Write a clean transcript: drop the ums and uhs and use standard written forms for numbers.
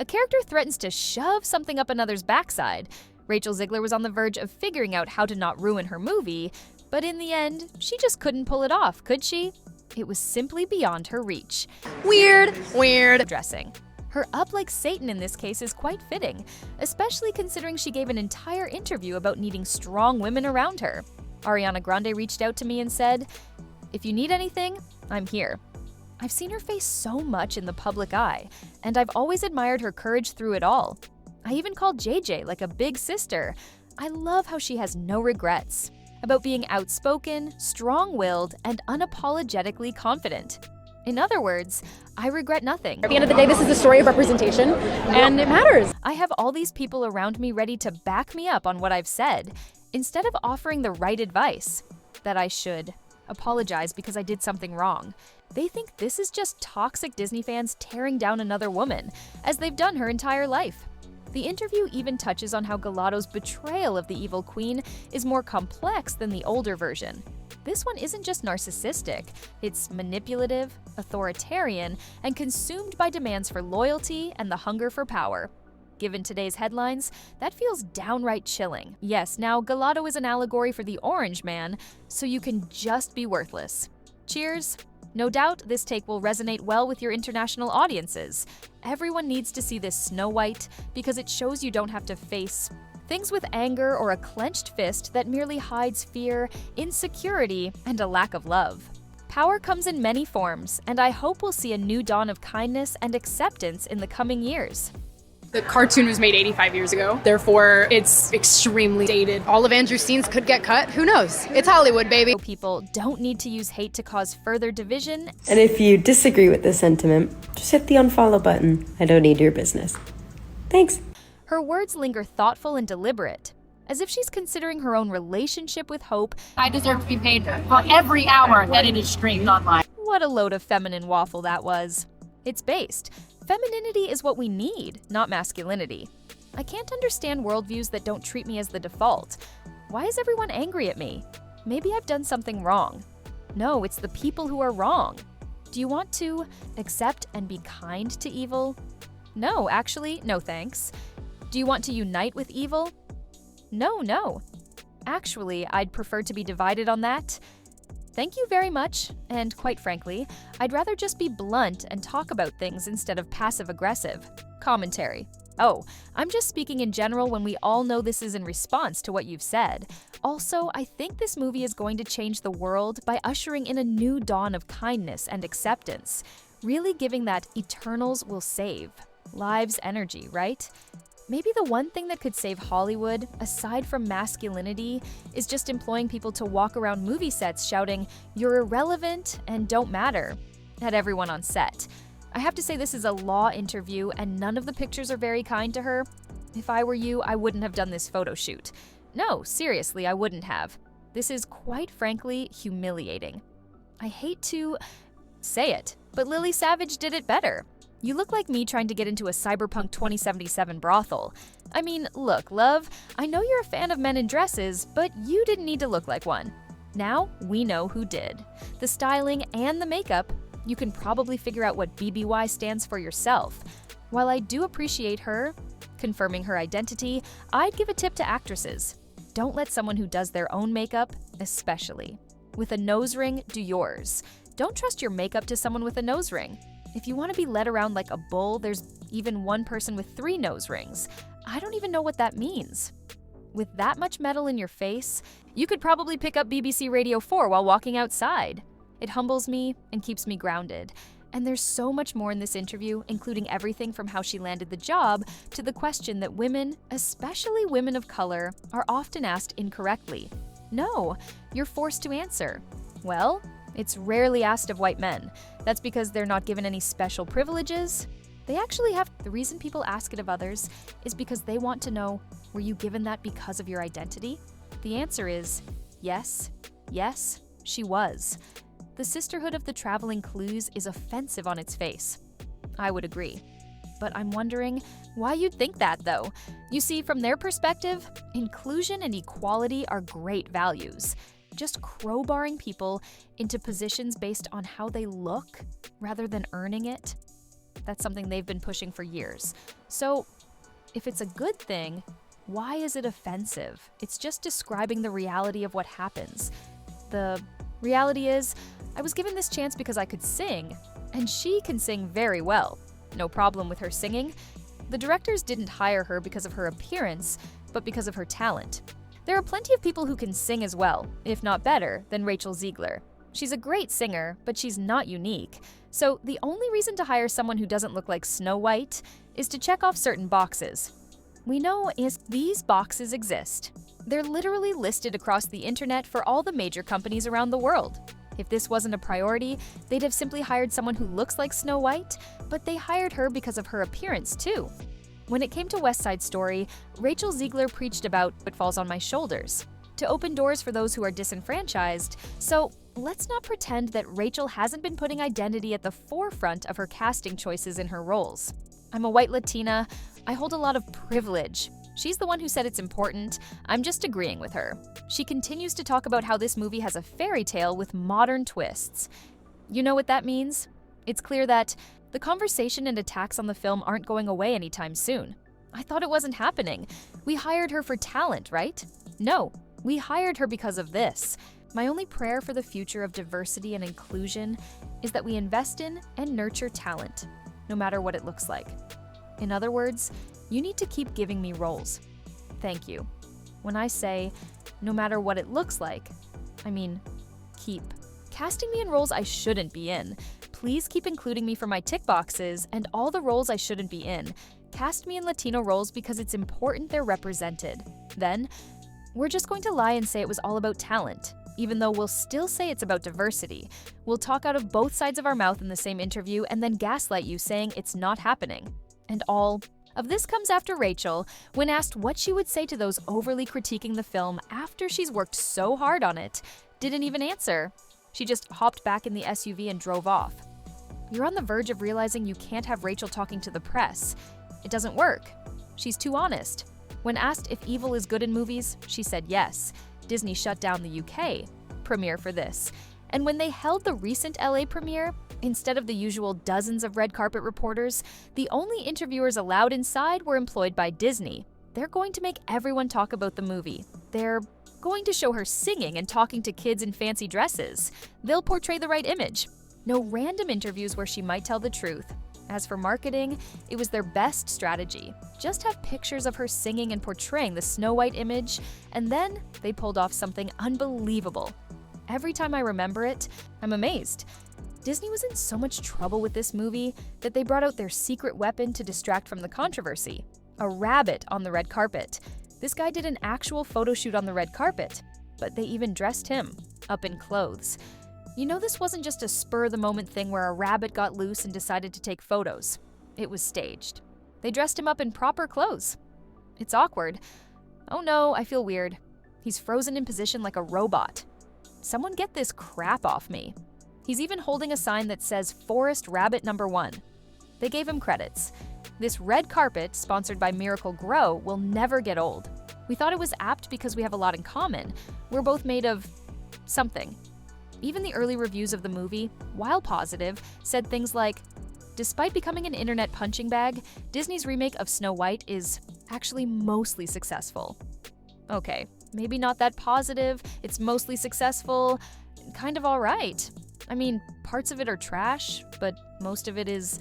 A character threatens to shove something up another's backside. Rachel Zegler was on the verge of figuring out how to not ruin her movie, but in the end, she just couldn't pull it off, could she? It was simply beyond her reach. Weird. Dressing. Her up like Satan in this case is quite fitting, especially considering she gave an entire interview about needing strong women around her. Ariana Grande reached out to me and said, "If you need anything, I'm here." I've seen her face so much in the public eye, and I've always admired her courage through it all. I even called JJ like a big sister. I love how she has no regrets about being outspoken, strong-willed, and unapologetically confident. In other words, I regret nothing. At the end of the day, this is a story of representation, and it matters. I have all these people around me ready to back me up on what I've said, instead of offering the right advice, that I should apologize because I did something wrong. They think this is just toxic Disney fans tearing down another woman, as they've done her entire life. The interview even touches on how Gal Gadot's betrayal of the evil queen is more complex than the older version. This one isn't just narcissistic, it's manipulative, authoritarian, and consumed by demands for loyalty and the hunger for power. Given today's headlines, that feels downright chilling. Yes, now Gal Gadot is an allegory for the orange man, so you can just be worthless. Cheers! No doubt this take will resonate well with your international audiences. Everyone needs to see this Snow White because it shows you don't have to face things with anger or a clenched fist that merely hides fear, insecurity, and a lack of love. Power comes in many forms, and I hope we'll see a new dawn of kindness and acceptance in the coming years. The cartoon was made 85 years ago, therefore it's extremely dated. All of Andrew's scenes could get cut, who knows? It's Hollywood, baby. People don't need to use hate to cause further division. And if you disagree with this sentiment, just hit the unfollow button. I don't need your business. Thanks. Her words linger thoughtful and deliberate, as if she's considering her own relationship with hope. I deserve to be paid for every hour that it is streamed online. What a load of feminine waffle that was. It's based. Femininity is what we need, not masculinity. I can't understand worldviews that don't treat me as the default. Why is everyone angry at me? Maybe I've done something wrong. No, it's the people who are wrong. Do you want to accept and be kind to evil? No, actually, no thanks. Do you want to unite with evil? No. Actually, I'd prefer to be divided on that. Thank you very much, and quite frankly, I'd rather just be blunt and talk about things instead of passive-aggressive. Commentary. Oh, I'm just speaking in general when we all know this is in response to what you've said. Also, I think this movie is going to change the world by ushering in a new dawn of kindness and acceptance, really giving that Eternals will save lives energy, right? Maybe the one thing that could save Hollywood, aside from masculinity, is just employing people to walk around movie sets shouting, "You're irrelevant and don't matter," at everyone on set. I have to say this is a law interview and none of the pictures are very kind to her. If I were you, I wouldn't have done this photo shoot. No, seriously, I wouldn't have. This is quite frankly humiliating. I hate to say it, but Lily Savage did it better. You look like me trying to get into a Cyberpunk 2077 brothel. I mean, look, love, I know you're a fan of men in dresses, but you didn't need to look like one. Now, we know who did. The styling and the makeup, you can probably figure out what BBY stands for yourself. While I do appreciate her confirming her identity, I'd give a tip to actresses. Don't let someone who does their own makeup, especially. With a nose ring, do yours. Don't trust your makeup to someone with a nose ring. If you want to be led around like a bull, there's even one person with 3 nose rings. I don't even know what that means. With that much metal in your face, you could probably pick up BBC Radio 4 while walking outside. It humbles me and keeps me grounded. And there's so much more in this interview, including everything from how she landed the job to the question that women, especially women of color, are often asked incorrectly. No, you're forced to answer. Well, it's rarely asked of white men. That's because they're not given any special privileges. They actually have. The reason people ask it of others is because they want to know, were you given that because of your identity? The answer is yes, she was. The sisterhood of the traveling clues is offensive on its face. I would agree. But I'm wondering why you'd think that, though. You see, from their perspective, inclusion and equality are great values. Just crowbarring people into positions based on how they look rather than earning it. That's something they've been pushing for years. So, if it's a good thing, why is it offensive? It's just describing the reality of what happens. The reality is, I was given this chance because I could sing, and she can sing very well. No problem with her singing. The directors didn't hire her because of her appearance, but because of her talent. There are plenty of people who can sing as well, if not better, than Rachel Zegler. She's a great singer, but she's not unique. So the only reason to hire someone who doesn't look like Snow White is to check off certain boxes. We know these boxes exist. They're literally listed across the internet for all the major companies around the world. If this wasn't a priority, they'd have simply hired someone who looks like Snow White, but they hired her because of her appearance too. When it came to West Side Story, Rachel Zegler preached about what falls on my shoulders, to open doors for those who are disenfranchised. So let's not pretend that Rachel hasn't been putting identity at the forefront of her casting choices in her roles. I'm a white Latina. I hold a lot of privilege. She's the one who said it's important. I'm just agreeing with her. She continues to talk about how this movie has a fairy tale with modern twists. You know what that means? It's clear that the conversation and attacks on the film aren't going away anytime soon. I thought it wasn't happening. We hired her for talent, right? No, we hired her because of this. My only prayer for the future of diversity and inclusion is that we invest in and nurture talent, no matter what it looks like. In other words, you need to keep giving me roles. Thank you. When I say, no matter what it looks like, I mean, keep. Casting me in roles I shouldn't be in. Please keep including me for my tick boxes and all the roles I shouldn't be in. Cast me in Latino roles because it's important they're represented. Then, we're just going to lie and say it was all about talent, even though we'll still say it's about diversity. We'll talk out of both sides of our mouth in the same interview and then gaslight you saying it's not happening. And all of this comes after Rachel, when asked what she would say to those overly critiquing the film after she's worked so hard on it, didn't even answer. She just hopped back in the SUV and drove off. You're on the verge of realizing you can't have Rachel talking to the press. It doesn't work. She's too honest. When asked if evil is good in movies, she said yes. Disney shut down the UK premiere for this. And when they held the recent LA premiere, instead of the usual dozens of red carpet reporters, the only interviewers allowed inside were employed by Disney. They're going to make everyone talk about the movie. They're going to show her singing and talking to kids in fancy dresses. They'll portray the right image. No random interviews where she might tell the truth. As for marketing, it was their best strategy. Just have pictures of her singing and portraying the Snow White image, and then they pulled off something unbelievable. Every time I remember it, I'm amazed. Disney was in so much trouble with this movie that they brought out their secret weapon to distract from the controversy: a rabbit on the red carpet. This guy did an actual photo shoot on the red carpet, but they even dressed him up in clothes. You know, this wasn't just a spur-of-the-moment thing where a rabbit got loose and decided to take photos. It was staged. They dressed him up in proper clothes. It's awkward. Oh no, I feel weird. He's frozen in position like a robot. Someone get this crap off me. He's even holding a sign that says Forest Rabbit Number 1. They gave him credits. This red carpet, sponsored by Miracle Grow, will never get old. We thought it was apt because we have a lot in common. We're both made of something. Even the early reviews of the movie, while positive, said things like, despite becoming an internet punching bag, Disney's remake of Snow White is actually mostly successful. Okay, maybe not that positive, it's mostly successful, kind of alright. I mean, parts of it are trash, but most of it is